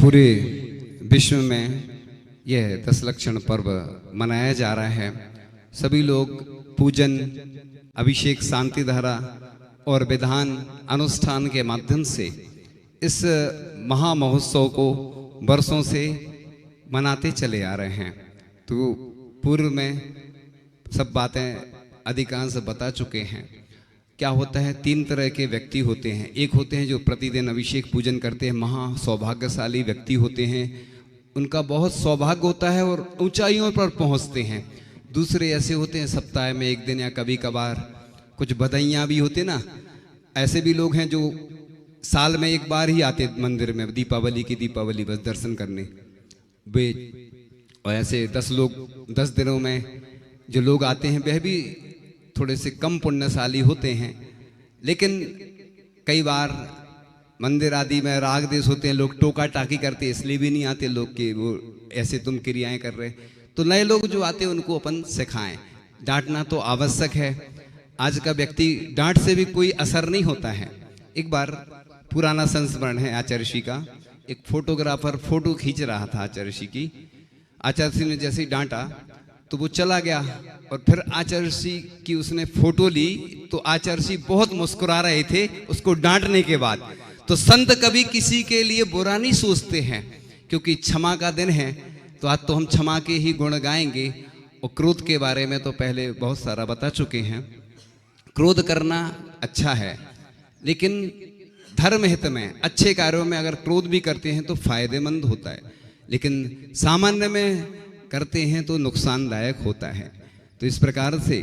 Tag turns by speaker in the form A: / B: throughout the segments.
A: पूरे विश्व में यह 10 लक्षण पर्व मनाया जा रहा है। सभी लोग पूजन, अभिषेक, शांति धारा और विधान अनुष्ठान के माध्यम से इस महा महोत्सव को वर्षों से मनाते चले आ रहे हैं। तो पूर्व में सब बातें अधिकांश बता चुके हैं। क्या होता है, 3 तरह के व्यक्ति होते हैं। एक होते हैं जो प्रतिदिन अभिषेक पूजन करते हैं, महा सौभाग्यशाली व्यक्ति होते हैं, उनका बहुत सौभाग्य होता है और ऊंचाइयों पर पहुंचते हैं। दूसरे ऐसे होते हैं सप्ताह में एक दिन या कभी कभार कुछ बधाइयाँ भी होते ना, ऐसे भी लोग हैं जो साल में एक बार ही आते मंदिर में, दीपावली की दीपावली बस दर्शन करने वे। और ऐसे 10 दिनों में जो लोग आते हैं वह भी थोड़े से कम पुण्यशाली होते हैं। लेकिन कई बार मंदिर आदि में राग देश होते हैं, लोग टोका टाकी करते, इसलिए भी नहीं आते लोग कि वो ऐसे तुम क्रियाएं कर रहे। तो नए लोग जो आते हैं उनको अपन सिखाएं। डांटना तो आवश्यक है। आज का व्यक्ति डांट से भी कोई असर नहीं होता है। एक बार पुराना संस्मरण है आचार्य ऋषि का, एक फोटोग्राफर फोटो खींच रहा था आचार्य ऋषि की। आचार्य ऋषि ने जैसे ही डांटा तो वो चला गया और फिर आचार्य ऋषि की उसने फोटो ली तो आचार्य ऋषि बहुत मुस्कुरा रहे थे उसको डांटने के बाद। तो संत कभी किसी के लिए बुरा नहीं सोचते हैं, क्योंकि क्षमा का दिन है। तो आज तो हम क्षमा के ही गुण गाएंगे। और क्रोध के बारे में तो पहले बहुत सारा बता चुके हैं। क्रोध करना अच्छा है, लेकिन धर्म हित में अच्छे कार्यों में अगर क्रोध भी करते हैं तो फायदेमंद होता है, लेकिन सामान्य में करते हैं तो नुकसानदायक होता है। तो इस प्रकार से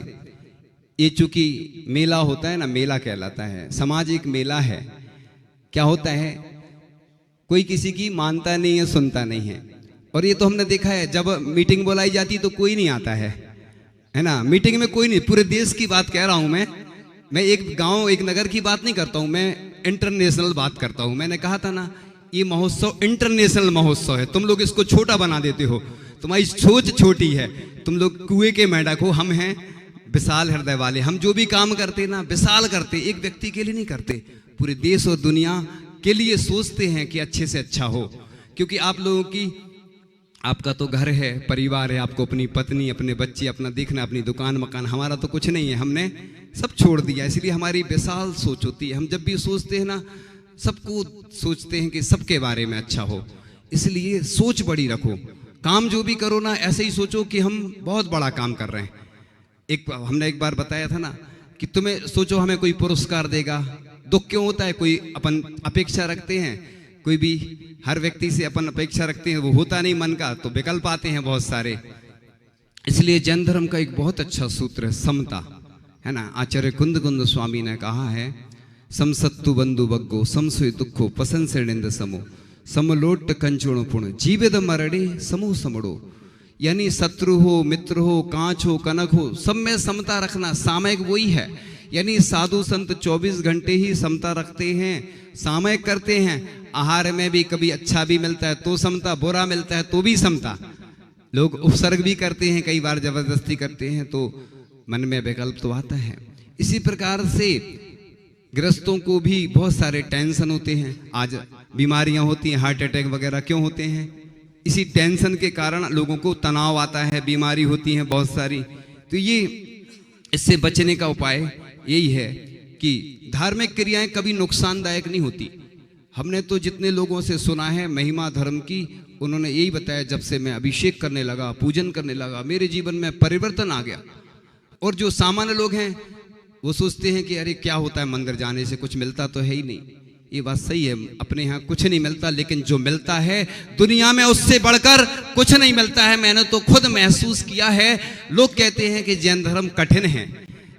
A: ये चूंकि मेला होता है ना, मेला कहलाता है, समाज एक मेला है। क्या होता है, कोई किसी की मानता नहीं है, सुनता नहीं है। और ये तो हमने देखा है, जब मीटिंग बुलाई जाती तो कोई नहीं आता है ना। मीटिंग में कोई नहीं, पूरे देश की बात कह रहा हूं मैं एक गांव एक नगर की बात नहीं करता हूं, मैं इंटरनेशनल बात करता हूं। मैंने कहा था ना, ये महोत्सव इंटरनेशनल महोत्सव है। तुम लोग इसको छोटा बना देते हो, तुम्हारी सोच छोटी है। तुम लोग कुएं के मेंढक हो, हम हैं विशाल हृदय वाले। हम जो भी काम करते ना विशाल करते, एक व्यक्ति के लिए नहीं करते, पूरे देश और दुनिया के लिए सोचते हैं कि अच्छे से अच्छा हो। क्योंकि आप लोगों की, आपका तो घर है, परिवार है, आपको अपनी पत्नी, अपने बच्चे, अपना देखना, अपनी दुकान मकान। हमारा तो कुछ नहीं है, हमने सब छोड़ दिया। इसलिए हमारी विशाल सोच होती है। हम जब भी सोचते हैं ना, सबको सोचते हैं कि सबके बारे में अच्छा हो। इसलिए सोच बड़ी रखो। काम जो भी करो ना, ऐसे ही सोचो कि हम बहुत बड़ा काम कर रहे हैं। हमने एक बार बताया था ना कि तुम्हें सोचो हमें कोई पुरस्कार देगा। दुख क्यों होता है, कोई अपन अपेक्षा रखते हैं, कोई भी हर व्यक्ति से अपन अपेक्षा रखते हैं, वो होता नहीं मन का, तो विकल्प आते हैं बहुत सारे। इसलिए जैन धर्म का एक बहुत अच्छा सूत्र है समता, है ना। आचार्य कुंद कुंद स्वामी ने कहा है, समसत्तु बंधु बग्गो समसुय दुखो पसंद से निंद समो समलोट कंचुण पुण जीवित मरड़े समूह समड़ो। यानी शत्रु हो, मित्र हो, कांच हो, कनक हो, सब में समता रखना। सामयिक वही है, यानी साधु संत 24 घंटे ही समता रखते हैं, सामयिक करते हैं। आहार में भी कभी अच्छा भी मिलता है तो समता, बुरा मिलता है तो भी समता। लोग उपसर्ग भी करते हैं, कई बार जबरदस्ती करते हैं, तो मन में विकल्प तो आता है। इसी प्रकार से गृहस्थों को भी बहुत सारे टेंशन होते हैं। आज बीमारियां होती हैं, हार्ट अटैक वगैरह क्यों होते हैं? इसी टेंशन के कारण लोगों को तनाव आता है, बीमारी होती है बहुत सारी। तो ये इससे बचने का उपाय यही है कि धार्मिक क्रियाएं कभी नुकसानदायक नहीं होती। हमने तो जितने लोगों से सुना है महिमा धर्म की, उन्होंने यही बताया, जब से मैं अभिषेक करने लगा, पूजन करने लगा, मेरे जीवन में परिवर्तन आ गया। और जो सामान्य लोग हैं वो सोचते हैं कि अरे क्या होता है, मंदिर जाने से कुछ मिलता तो है ही नहीं। ये बात सही है, अपने यहाँ कुछ नहीं मिलता, लेकिन जो मिलता है दुनिया में उससे बढ़कर कुछ नहीं मिलता है। मैंने तो खुद महसूस किया है। लोग कहते हैं कि जैन धर्म कठिन है,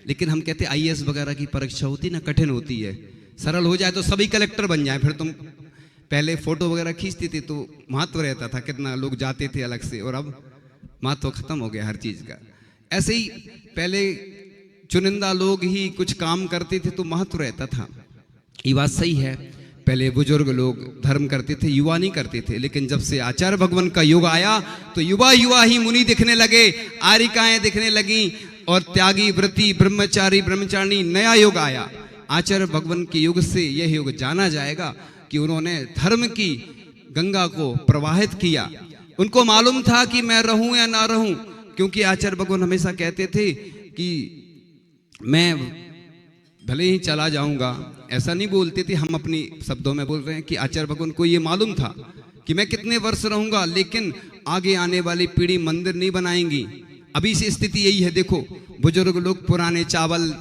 A: लेकिन हम कहते हैं IAS वगैरह की परीक्षा होती ना, कठिन होती है। सरल हो जाए तो सभी कलेक्टर बन जाए। फिर तुम पहले फोटो वगैरह खींचती थी तो महत्व रहता था, कितना लोग जाते थे अलग से, और अब महत्व खत्म हो गया हर चीज का। ऐसे ही पहले चुनिंदा लोग ही कुछ काम करते थे तो महत्व रहता था। ये बात सही है, पहले बुजुर्ग लोग धर्म करते थे, युवा नहीं करते थे। लेकिन जब से आचार्य भगवान का युग आया तो युवा युवा ही मुनि दिखने लगे, आरिकाएं दिखने लगी, और त्यागी, व्रती, ब्रह्मचारी, ब्रह्मचारिणी नया युग आया। आचार्य भगवान के युग से यह युग जाना जाएगा कि उन्होंने धर्म की गंगा को प्रवाहित किया। उनको मालूम था कि मैं रहूं या ना रहूं, क्योंकि आचार्य भगवान हमेशा कहते थे कि मैं भले ही चला जाऊंगा, ऐसा नहीं बोलते थे, हम अपनी शब्दों में बोल रहे हैं कि आचार्य भगवान को ये मालूम था कि मैं कितने वर्ष रहूंगा, लेकिन आगे आने वाली पीढ़ी मंदिर नहीं बनाएंगी। अभी से स्थिति यही है। देखो बुजुर्ग लोग पुराने चावल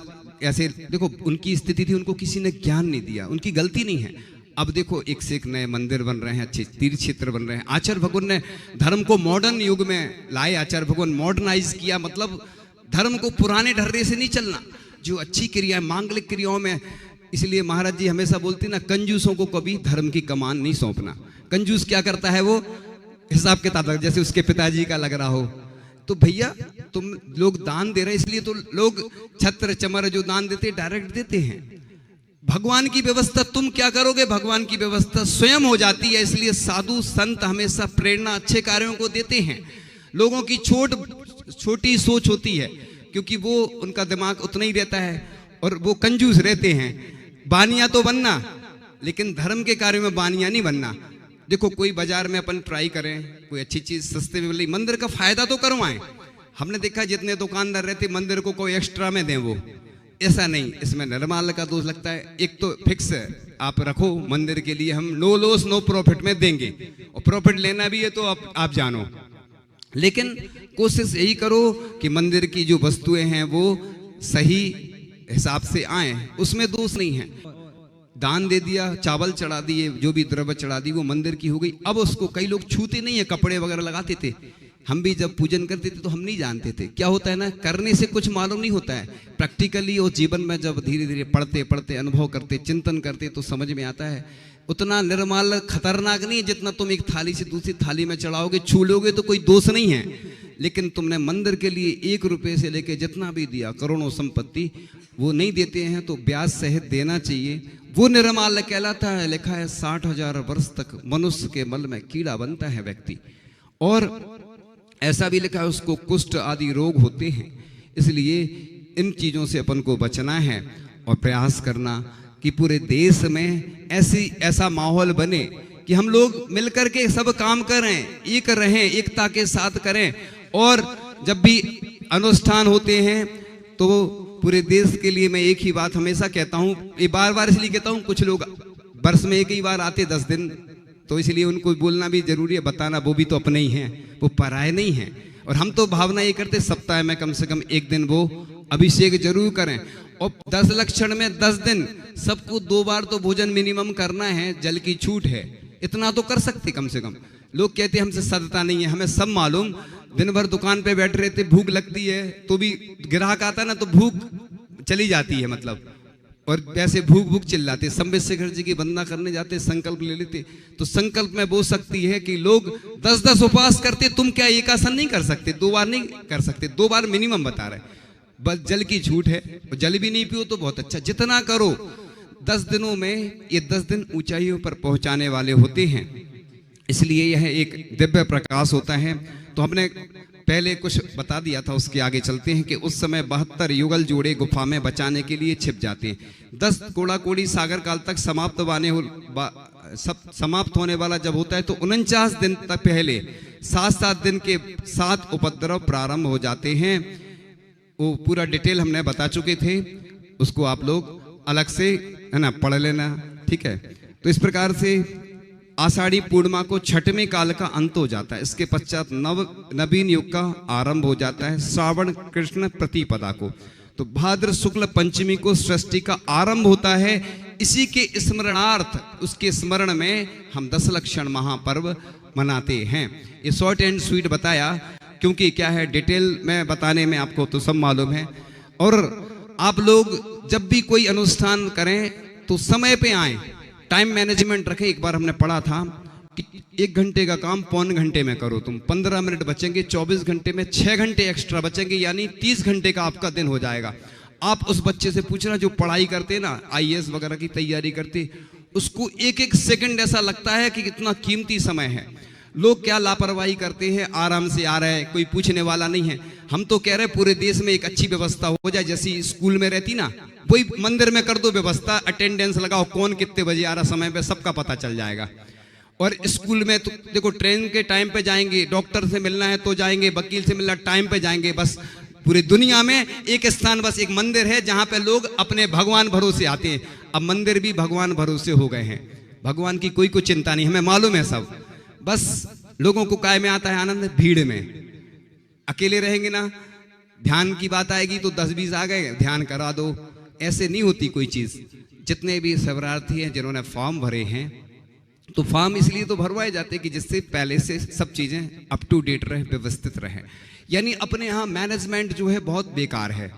A: ऐसे, देखो उनकी स्थिति थी, उनको किसी ने ज्ञान नहीं दिया, उनकी गलती नहीं है। अब देखो एक से एक नए मंदिर बन रहे हैं, अच्छे तीर्थ क्षेत्र बन रहे हैं। आचार्य भगवान ने धर्म को मॉडर्न युग में लाए, आचार्य भगवान मॉडर्नाइज किया, मतलब धर्म को पुराने ढर्रे से नहीं चलना, जो अच्छी क्रिया है मांगलिक क्रियाओं में। इसलिए महाराज जी हमेशा बोलते ना, कंजूसों को कभी धर्म की कमान नहीं सौंपना। कंजूस क्या करता है, वो हिसाब किताब, जैसे उसके पिताजी का लग रहा हो, तो भैया तुम लोग दान दे रहे हैं, इसलिए तो लोग छत्र चमर जो दान देते डायरेक्ट देते हैं। भगवान की व्यवस्था तुम क्या करोगे, भगवान की व्यवस्था स्वयं हो जाती है। इसलिए साधु संत हमेशा प्रेरणा अच्छे कार्यों को देते हैं। लोगों की छोटी सोच होती है, क्योंकि वो उनका दिमाग उतना ही रहता है और वो कंजूस रहते हैं। बानिया तो बनना, लेकिन धर्म के कार्यों में बानिया नहीं बनना। देखो कोई बाजार में अपन ट्राई करें, कोई अच्छी चीज सस्ते में मिले, मंदिर का फायदा तो करवाएं। हमने देखा जितने दुकानदार रहते मंदिर को कोई एक्स्ट्रा में दें, वो ऐसा नहीं। इसमें निर्माल का दोष लगता है। एक तो फिक्स आप रखो मंदिर के लिए, हम नो लॉस नो प्रॉफिट में देंगे, और प्रॉफिट लेना भी है तो आप जानो, लेकिन कोशिश यही करो कि मंदिर की जो वस्तुएं हैं वो सही हिसाब से आए, उसमें दोष नहीं है। दान दे दिया, चावल चढ़ा दिए, जो भी द्रव्य चढ़ा दी, वो मंदिर की हो गई। अब उसको कई लोग छूते नहीं है, कपड़े वगैरह लगाते थे। हम भी जब पूजन करते थे तो हम नहीं जानते थे, क्या होता है ना, करने से कुछ मालूम नहीं होता है। प्रैक्टिकली और जीवन में जब धीरे धीरे पढ़ते पढ़ते अनुभव करते चिंतन करते तो समझ में आता है। उतना निर्मल खतरनाक नहीं है जितना तुम एक थाली से दूसरी थाली में चढ़ाओगे, छू लोगे तो कोई दोष नहीं है। लेकिन तुमने मंदिर के लिए 1 रुपये से लेके जितना भी दिया, करोड़ों संपत्ति, वो नहीं देते हैं तो ब्याज सहित देना चाहिए। वो निर्मल कहलाता है। लिखा है 60,000 वर्ष तक मनुष्य के मल में कीड़ा बनता है व्यक्ति, और ऐसा भी लिखा है उसको कुष्ठ आदि रोग होते हैं। इसलिए इन चीजों से अपन को बचना है और प्रयास करना कि पूरे देश में ऐसा माहौल बने कि हम लोग मिलकर के सब काम करें, एक रहें, एकता के साथ करें। और जब भी अनुष्ठान होते हैं तो पूरे देश के लिए मैं एक ही बात हमेशा कहता हूँ, ये बार बार इसलिए कहता हूँ, कुछ लोग वर्ष में एक ही बार आते 10 दिन, तो इसलिए उनको बोलना भी जरूरी है, बताना, वो भी तो अपने ही हैं, वो पराये नहीं हैं। और हम तो भावना ये करते सप्ताह में कम से कम 1 दिन वो अभिषेक जरूर करें। और 10 लक्षण में 10 दिन सबको 2 बार तो भोजन मिनिमम करना है, जल की छूट है, इतना तो कर सकते कम से कम। लोग कहते हमसे सदता नहीं है, हमें सब मालूम। दिन भर दुकान पे बैठे रहते, भूख लगती है तो भी ग्राहक आता है ना तो भूख चली जाती है, मतलब, और वैसे भूख चिल्लाते। संबित शेखर जी की वंदना करने जाते, संकल्प ले लेते, तो संकल्प में वो शक्ति है कि लोग 10-10 उपवास करते। तुम क्या एक आसन नहीं कर सकते, 2 बार नहीं कर सकते, 2 बार मिनिमम बता रहे। बस जल की छूट है, जल भी नहीं पियो तो बहुत अच्छा, जितना करो। 10 दिनों में ये 10 दिन ऊंचाइयों पर पहुंचाने वाले होते हैं। इसलिए यह एक दिव्य प्रकाश होता है। तो हमने पहले कुछ बता दिया था, उसके आगे चलते हैं कि उस समय 72 युगल जोड़े गुफा में बचाने के लिए छिप जाते हैं। 10 कोड़ा कोड़ी सागर काल तक समाप्त होने वाला जब होता है तो 49 दिन तक पहले 7-7 दिन के 7 उपद्रव प्रारंभ हो जाते हैं। वो पूरा डिटेल हमने बता चुके थे, उसको आप लोग अलग से है ना पढ़ लेना, ठीक है। तो इस प्रकार से आषाढ़ी पूर्णिमा को 6वें काल का अंत हो जाता है। इसके पश्चात नवीन युग का आरंभ हो जाता है श्रावण कृष्ण प्रतिपदा को। तो भाद्र शुक्ल पंचमी को सृष्टि का आरंभ होता है। इसी के स्मरणार्थ, उसके स्मरण में हम 10 लक्षण महापर्व मनाते हैं। ये शॉर्ट एंड स्वीट बताया, क्योंकि क्या है डिटेल में बताने में आपको तो सब मालूम है। और आप लोग जब भी कोई अनुष्ठान करें तो समय पे आए, टाइम मैनेजमेंट रखें। एक बार हमने पढ़ा था कि 1 घंटे का काम 1.25 घंटे में करो, तुम 15 मिनट बचेंगे, 24 घंटे में 6 घंटे एक्स्ट्रा बचेंगे, यानी 30 घंटे का आपका दिन हो जाएगा। आप उस बच्चे से पूछना जो पढ़ाई करते ना, IAS वगैरह की तैयारी करते, उसको 1-1 सेकंड ऐसा लगता है कि कितना कीमती समय है। लोग क्या लापरवाही करते हैं, आराम से आ रहे हैं, कोई पूछने वाला नहीं है। हम तो कह रहे हैं पूरे देश में एक अच्छी व्यवस्था हो जाए, जैसी स्कूल में रहती ना, वही मंदिर में कर दो व्यवस्था, अटेंडेंस लगाओ, कौन कितने बजे आ रहा समय पे सबका पता चल जाएगा। और स्कूल में तो देखो ट्रेन के टाइम पे जाएंगे, डॉक्टर से मिलना है तो जाएंगे, वकील से मिलना टाइम पे जाएंगे। बस पूरी दुनिया में एक स्थान, बस एक मंदिर है जहां पे लोग अपने भगवान भरोसे आते हैं। अब मंदिर भी भगवान भरोसे हो गए हैं, भगवान की कोई चिंता नहीं, हमें मालूम है सब। बस लोगों को काय में आता है आनंद, भीड़ में। अकेले रहेंगे ना, ध्यान की बात आएगी तो 10-20 आ गए, ध्यान करा दो, ऐसे नहीं होती कोई चीज। जितने भी शरणार्थी हैं जिन्होंने फॉर्म भरे हैं, तो फॉर्म इसलिए तो भरवाए जाते कि जिससे पहले से सब चीजें अप टू डेट रहे, व्यवस्थित रहे। यानी अपने यहाँ मैनेजमेंट जो है बहुत बेकार है।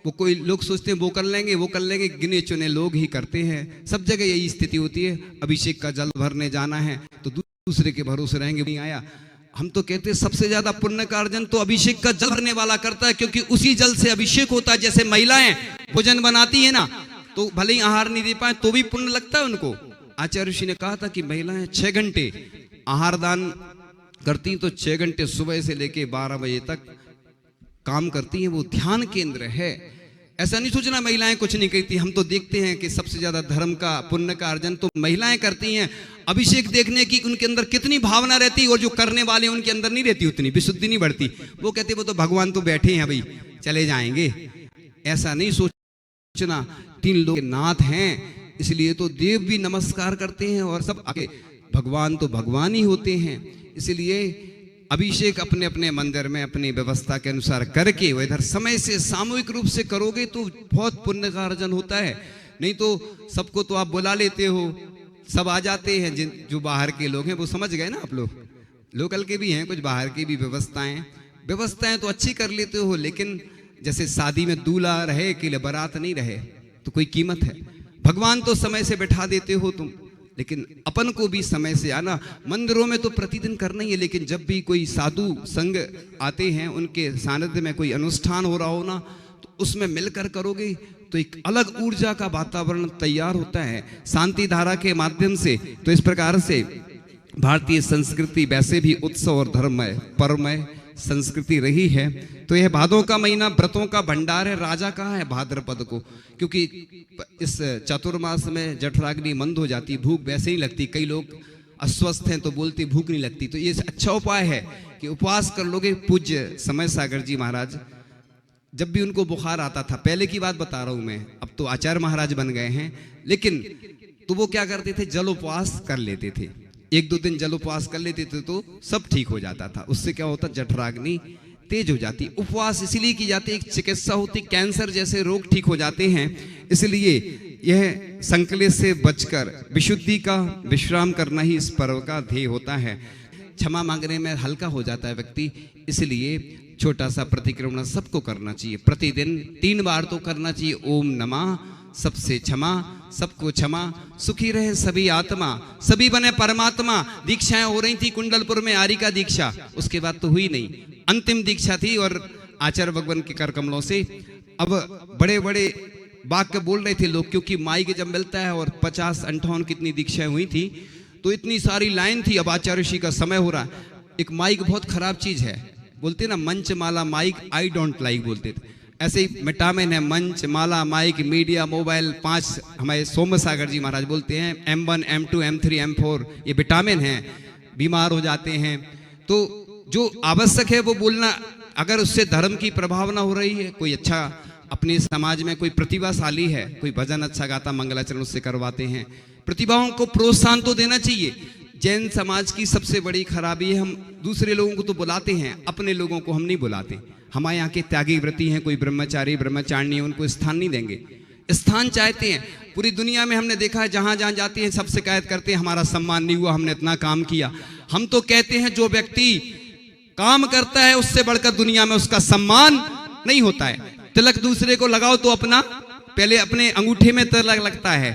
A: वो कोई लोग सोचते हैं वो कर लेंगे वो कर लेंगे, गिने चुने लोग ही करते हैं। सब जगह यही स्थिति होती है। अभिषेक का जल भरने जाना है तो दूसरे के भरोसे रहेंगे, नहीं आया। हम तो कहते हैं सबसे ज्यादा पुण्य का अर्जन तो अभिषेक का जल भरने वाला करता है, क्योंकि उसी जल से अभिषेक होता है। जैसे महिलाएं भोजन बनाती है ना, तो भले ही आहार नहीं दे पाए तो भी पुण्य लगता है उनको। आचार्य ऋषि ने कहा था कि महिलाएं 6 घंटे आहार दान करती, तो 6 घंटे सुबह से लेके 12 बजे तक काम करती हैं। वो ध्यान केंद्र है। ऐसा नहीं सोचना महिलाएं कुछ नहीं करती। हम तो देखते हैं कि सबसे ज्यादा धर्म का पुण्य का अर्जन तो महिलाएं करती हैं। अभिषेक देखने की उनके अंदर कितनी भावना रहती, और जो करने वाले उनके अंदर नहीं रहती, उतनी विशुद्धि नहीं बढ़ती। वो कहते वो तो भगवान तो बैठे हैं भाई, चले जाएंगे। ऐसा नहीं सोचना। 3 लोग नाथ हैं, इसलिए तो देव भी नमस्कार करते हैं, और सब आगे भगवान तो भगवान ही होते हैं। इसलिए अभिषेक अपने अपने मंदिर में अपनी व्यवस्था के अनुसार करके, वो इधर समय से सामूहिक रूप से करोगे तो बहुत पुण्य का अर्जन होता है। नहीं तो सबको तो आप बुला लेते हो, सब आ जाते हैं। जो बाहर के लोग हैं वो समझ गए ना, आप लोग लोकल के भी हैं, कुछ बाहर की भी व्यवस्थाएं तो अच्छी कर लेते हो, लेकिन जैसे शादी में दूल्हा रहे कि बारात नहीं रहे तो कोई कीमत है। भगवान तो समय से बैठा देते हो तुम, लेकिन अपन को भी समय से आना। मंदिरों में तो प्रतिदिन करना ही है, लेकिन जब भी कोई साधु संग आते हैं, उनके सानिध्य में कोई अनुष्ठान हो रहा हो ना, तो उसमें मिलकर करोगे तो एक अलग ऊर्जा का वातावरण तैयार होता है शांति धारा के माध्यम से। तो इस प्रकार से भारतीय संस्कृति वैसे भी उत्सव और धर्ममय पर्वमय संस्कृति रही है। तो यह भादों का महीना व्रतों का भंडार है। राजा कहा है भाद्रपद को, क्योंकि इस चतुर्मास में जठराग्नि मंद हो जाती, भूख वैसे ही लगती। कई लोग अस्वस्थ हैं तो बोलते भूख नहीं लगती, तो ये अच्छा उपाय है कि उपवास कर लोगे। पूज्य समय सागर जी महाराज जब भी उनको बुखार आता था, पहले की बात बता रहा हूं मैं, अब तो आचार्य महाराज बन गए हैं, लेकिन तो वो क्या करते थे, जल उपवास कर लेते थे। 1-2 दिन जल उपवास कर लेते थे तो सब ठीक हो जाता था। उससे क्या होता, जठराग्नि तेज हो जाती। उपवास इसलिए की जाती, एक चिकित्सा होती, कैंसर जैसे रोग ठीक हो जाते हैं। इसलिए यह संकलेश से बचकर विशुद्धि का विश्राम करना ही इस पर्व का ध्येय होता है। क्षमा मांगने में हल्का हो जाता है व्यक्ति, इसलिए छोटा सा प्रतिक्रमण सबको करना चाहिए। प्रतिदिन 3 बार तो करना चाहिए। ओम नमः, सबसे क्षमा, सबको क्षमा, सुखी रहे सभी आत्मा, सभी बने परमात्मा। दीक्षाएं हो रही थी कुंडलपुर में, आरी का दीक्षा, उसके बाद तो हुई नहीं, अंतिम दीक्षा थी, और आचार्य भगवान के कर कमलों से अब बड़े बड़े वाक्य बोल रहे थे लोग, क्योंकि माइक जब मिलता है, और 50-58 कितनी दीक्षाएं हुई थी, तो इतनी सारी लाइन थी। अब आचार्य ऋषि का समय हो रहा। एक माइक बहुत खराब चीज है, बोलते ना मंच माला माइक आई डोंट लाइक बोलते थे, ऐसे ही विटामिन है मंच माला माइक मीडिया मोबाइल। 5 हमारे सोम सागर जी महाराज बोलते हैं M1 M2 M3 M4 ये विटामिन हैं, बीमार हो जाते हैं। तो जो आवश्यक है वो बोलना। अगर उससे धर्म की प्रभावना हो रही है, कोई अच्छा अपने समाज में कोई प्रतिभाशाली है, कोई भजन अच्छा गाता, मंगलाचरण उससे करवाते हैं, प्रतिभाओं को प्रोत्साहन तो देना चाहिए। जैन समाज की सबसे बड़ी खराबी है, हम दूसरे लोगों को तो बुलाते हैं, अपने लोगों को हम नहीं बुलाते। हमारे यहाँ के त्यागी व्रती हैं, कोई ब्रह्मचारी ब्रह्मचारिणी है, उनको स्थान नहीं देंगे। स्थान चाहते हैं। पूरी दुनिया में हमने देखा है, जहां जहां जाते हैं सब शिकायत करते हैं हमारा सम्मान नहीं हुआ, हमने इतना काम किया। हम तो कहते हैं जो व्यक्ति काम करता है उससे बढ़कर दुनिया में उसका सम्मान नहीं होता है। तिलक दूसरे को लगाओ तो अपना पहले अपने अंगूठे में तिलक लगता है,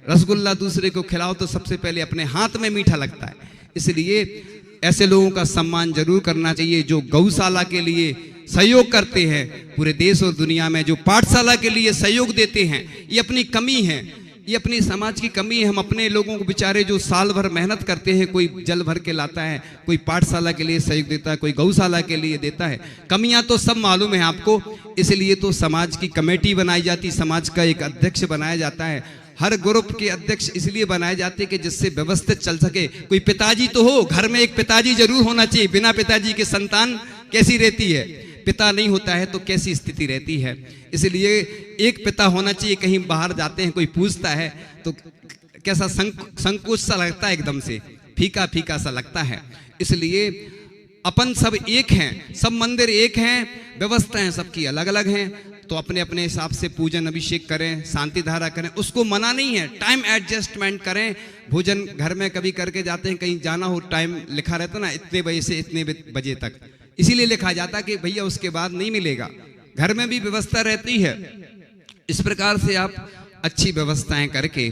A: रसगुल्ला दूसरे को खिलाओ तो सबसे पहले अपने हाथ में मीठा लगता है। इसलिए ऐसे लोगों का सम्मान जरूर करना चाहिए जो गौशाला के लिए सहयोग करते हैं। पूरे देश और दुनिया में जो पाठशाला के लिए सहयोग देते हैं, ये अपनी कमी है, ये अपनी समाज की कमी है। हम अपने लोगों को बेचारे जो साल भर मेहनत करते हैं, कोई जल भर के लाता है, कोई पाठशाला के लिए सहयोग देता है, कोई गौशाला के लिए देता है। कमियां तो सब मालूम है आपको, इसलिए तो समाज की कमेटी बनाई जाती, समाज का एक अध्यक्ष बनाया जाता है। हर ग्रुप के अध्यक्ष इसलिए बनाए जाते हैं कि जिससे व्यवस्थित चल सके। कोई पिताजी तो हो, घर में एक पिताजी जरूर होना चाहिए। बिना पिताजी के संतान कैसी रहती है? पिता नहीं होता है तो कैसी स्थिति रहती है। इसलिए एक पिता होना चाहिए। कहीं बाहर जाते हैं, कोई पूछता है तो कैसा संकोच सा लगता है, एकदम से फीका फीका सा लगता है। इसलिए अपन सब एक हैं, सब मंदिर एक हैं, व्यवस्थाएं सबकी अलग अलग हैं, तो अपने अपने हिसाब से पूजन अभिषेक करें, शांति धारा करें। उसको मना नहीं है, टाइम एडजस्टमेंट करें। भोजन घर में कभी करके जाते हैं, कहीं जाना हो, टाइम लिखा रहता ना, इतने बजे से इतने बजे तक, इसीलिए लिखा जाता कि भैया उसके बाद नहीं मिलेगा। घर में भी व्यवस्था रहती है। इस प्रकार से आप अच्छी व्यवस्थाएं करके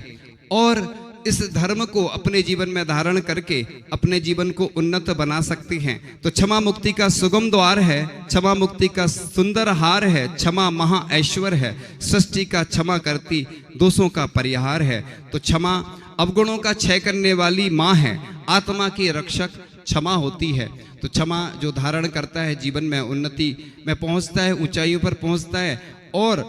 A: और इस धर्म को अपने जीवन में धारण करके अपने जीवन को उन्नत बना सकती हैं। तो क्षमा मुक्ति का सुगम द्वार है, क्षमा मुक्ति का सुंदर हार है, क्षमा महा ऐश्वर्य है, सृष्टि का क्षमा करती दोषों का परिहार है। तो क्षमा अवगुणों का क्षय करने वाली माँ है, आत्मा की रक्षक क्षमा होती है। तो क्षमा जो धारण करता है जीवन में उन्नति में पहुंचता है, ऊंचाइयों पर पहुंचता है। और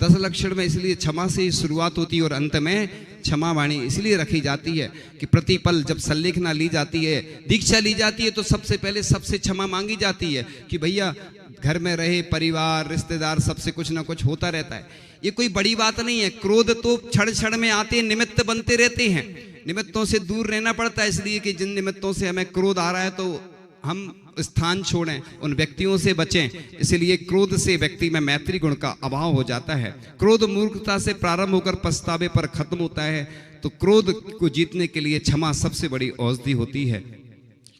A: 10 लक्षण में इसलिए क्षमा से ही शुरुआत होती है और अंत में क्षमा वाणी इसलिए रखी जाती है कि प्रतिपल जब संलेखना ली जाती है, दीक्षा ली जाती है, तो सबसे पहले सबसे क्षमा मांगी जाती है कि भैया घर में रहे परिवार रिश्तेदार सबसे कुछ ना कुछ होता रहता है। ये कोई बड़ी बात नहीं है। क्रोध तो क्षण क्षण में आते, निमित्त बनते रहते हैं। निमित्तों से दूर रहना पड़ता है, इसलिए कि जिन निमित्तों से हमें क्रोध आ रहा है तो हम स्थान छोड़ें, उन व्यक्तियों से बचें। इसलिए क्रोध से व्यक्ति में मैत्री गुण का अभाव हो जाता है। क्रोध मूर्खता से प्रारंभ होकर पछतावे पर खत्म होता है। तो क्रोध को जीतने के लिए क्षमा सबसे बड़ी औषधि होती है।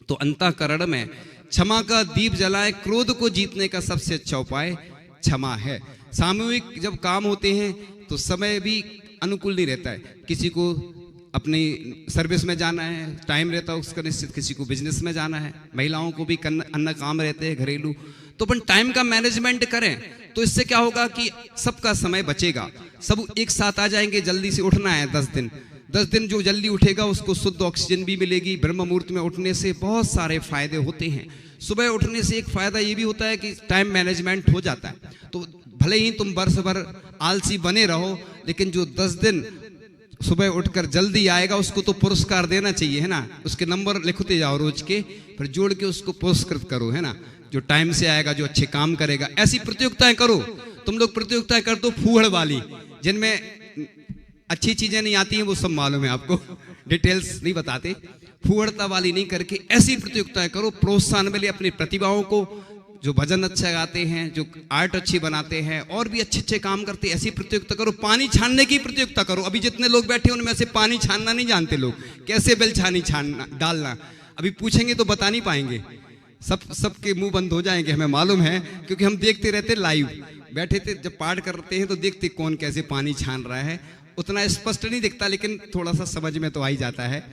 A: तो अंतःकरण में क्षमा का दीप जलाए, क्रोध को जीतने का सबसे अच्छा उपाय क्षमा है। सामूहिक जब काम होते हैं तो समय भी अनुकूल नहीं रहता है। किसी को अपनी सर्विस में जाना है, टाइम रहता है उसका निश्चित, किसी को बिजनेस में जाना है, महिलाओं को भी अन्य काम रहते हैं घरेलू। तो अपन टाइम का मैनेजमेंट करें तो इससे क्या होगा कि सबका समय बचेगा, सब एक साथ आ जाएंगे। जल्दी से उठना है 10 दिन जो जल्दी उठेगा उसको शुद्ध ऑक्सीजन भी मिलेगी। ब्रह्म मुहूर्त में उठने से बहुत सारे फायदे होते हैं। सुबह उठने से एक फायदा ये भी होता है कि टाइम मैनेजमेंट हो जाता है। तो भले ही तुम वर्ष भर आलसी बने रहो, लेकिन जो 10 दिन सुबह उठकर जल्दी आएगा उसको तो पुरस्कार देना चाहिए, है ना। उसके नंबर लिखते जाओ रोज के, फिर जोड़ के उसको पुरस्कृत करो, है ना। जो टाइम से आएगा, जो अच्छे काम करेगा, ऐसी प्रतियोगिताएं करो। तुम लोग प्रतियोगिताएं कर दो फूहड़ वाली, जिनमें अच्छी चीजें नहीं आती हैं, वो सब मालूम है आपको, डिटेल्स नहीं बताते। फूहड़ता वाली नहीं करके ऐसी प्रतियोगिताएं करो, प्रोत्साहन मिले अपनी प्रतिभाओं को। जो भजन अच्छा गाते हैं, जो आर्ट अच्छी बनाते हैं, और भी अच्छे अच्छे काम करते हैं, ऐसी प्रतियोगिता करो। पानी छानने की प्रतियोगिता करो। अभी जितने लोग बैठे उनमें से पानी छानना नहीं जानते लोग, कैसे बेलछानी छानना डालना, अभी पूछेंगे तो बता नहीं पाएंगे। सबके मुंह बंद हो जाएंगे, हमें मालूम है, क्योंकि हम देखते रहते लाइव बैठे थे। जब पाठ करते हैं तो देखते कौन कैसे पानी छान रहा है। उतना स्पष्ट नहीं दिखता, लेकिन थोड़ा सा समझ में तो आ ही जाता है।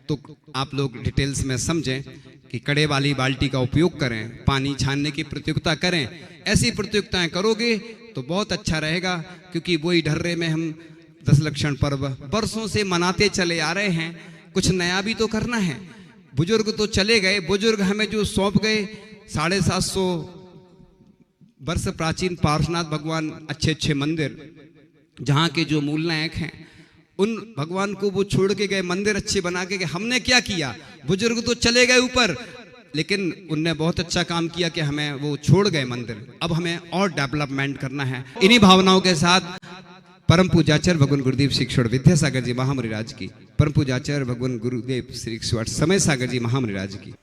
A: तो आप लोग डिटेल्स में समझें कि कड़े वाली बाल्टी का उपयोग करें, पानी छानने की प्रतियोगिता करें। ऐसी प्रतियोगिताएं करोगे तो बहुत अच्छा रहेगा, क्योंकि वही ढर्रे में हम 10 लक्षण पर्व वर्षों से मनाते चले आ रहे हैं। कुछ नया भी तो करना है। बुजुर्ग तो चले गए, बुजुर्ग हमें जो सौंप गए 750 वर्ष प्राचीन पार्श्वनाथ भगवान, अच्छे अच्छे मंदिर, जहाँ के जो मूल नायक हैं, उन भगवान को वो छोड़ के गए, मंदिर अच्छे बना के गए। हमने क्या किया? बुजुर्ग तो चले गए ऊपर, लेकिन उनने बहुत अच्छा काम किया कि हमें वो छोड़ गए मंदिर। अब हमें और डेवलपमेंट करना है। इन्हीं भावनाओं के साथ परम पूजाचार्य भगवान गुरुदेव श्री ईश्वर विद्यासागर जी महामणिराज की, परम पूजाचार्य भगवान गुरुदेव श्री ईश्वर समय सागर जी महामणिराज की